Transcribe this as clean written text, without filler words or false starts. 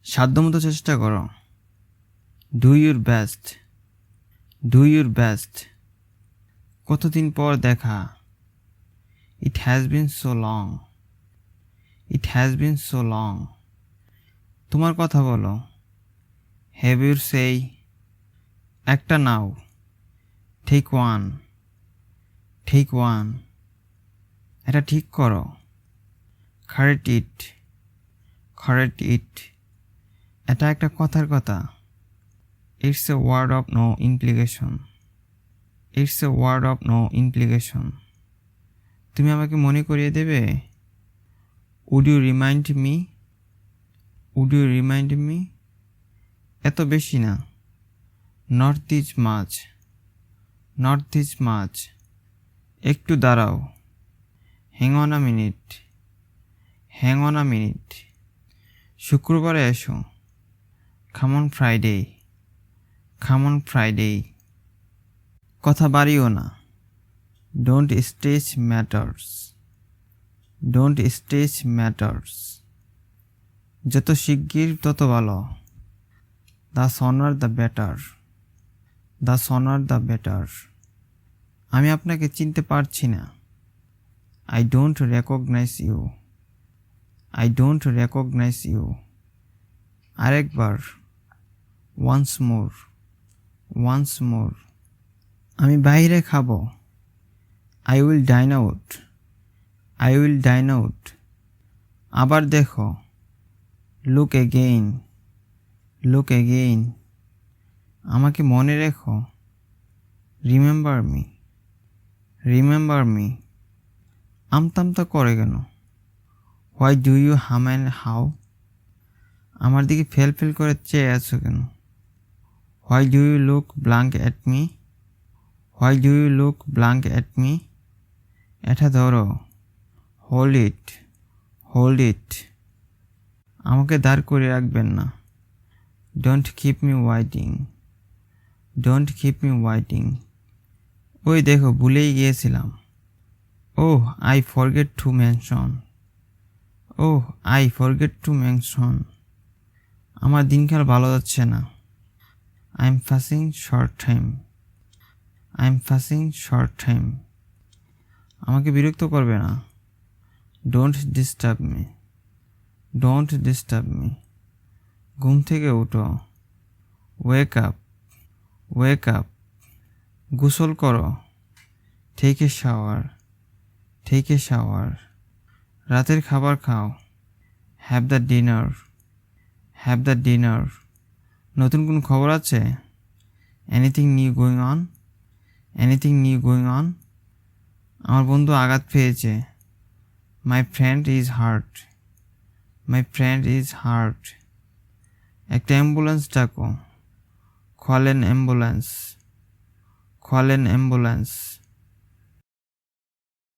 সাধ্যমতো চেষ্টা করো। Do your best, do your best. কতদিন পর দেখা। It has been so long, it has been so long. তোমার কথা বলো। Have your say. একটা নাও। Take one, take one. এটা ঠিক করো। Correct it, correct it. এটা একটা কথার কথা। It's a word of no implication, it's a word of no implication. তুমি আমাকে মনে করিয়ে দেবে। Would you remind me, would you remind me. এত বেশি না। নট দিস মাছ, নট দিস মাছ। একটু দাঁড়াও। Hang on a minute, hang on a minute. শুক্রবারে এসো। Come on Friday, come on Friday. কথা বাড়িও না। Don't stretch matters, don't stretch matters. যত শিগগির তত ভালো। The sooner the better, the sooner the better. আমি আপনাকে চিনতে পারছি না। I don't recognize you, I don't recognize you. আরেকবার। Once more, once more. আমি বাইরে খাবো। I will dine out, I will dine out. আবার দেখো। Look again, look again. আমাকে মনে রেখো। Remember me, remember me. আমতামতা করে কেন? Why do you hum and haw? আমার দিকে ফেল ফেল করে চেয়ে আছো কেন? Why do you look blank at me, why do you look blank at me. এটা ধরো। Hold it, hold it. আমাকে দাঁড় করে রাখবেন না। Don't keep me waiting, don't keep me waiting. ওই দেখো, ভুলেই গিয়েছিলাম। Oh, I forget to mention, oh, I forget to mention. আমার দিনকাল ভালো যাচ্ছে না। I am facing short time, I am facing short time. আমাকে বিরক্ত করবে না। Don't disturb me, don't disturb me. ঘুম থেকে উঠো। Wake up, wake up. গোসল করো। Take a shower, take a shower. রাতের খাবার খাও। Have the dinner, have the dinner. নতুন কোন খবর আছে? Anything new going on, anything new going on. আমার বন্ধু আঘাত পেয়েছে। My friend is heart, my friend is heart. একটা অ্যাম্বুলেন্স ডাকো। Call an ambulance, call an ambulance.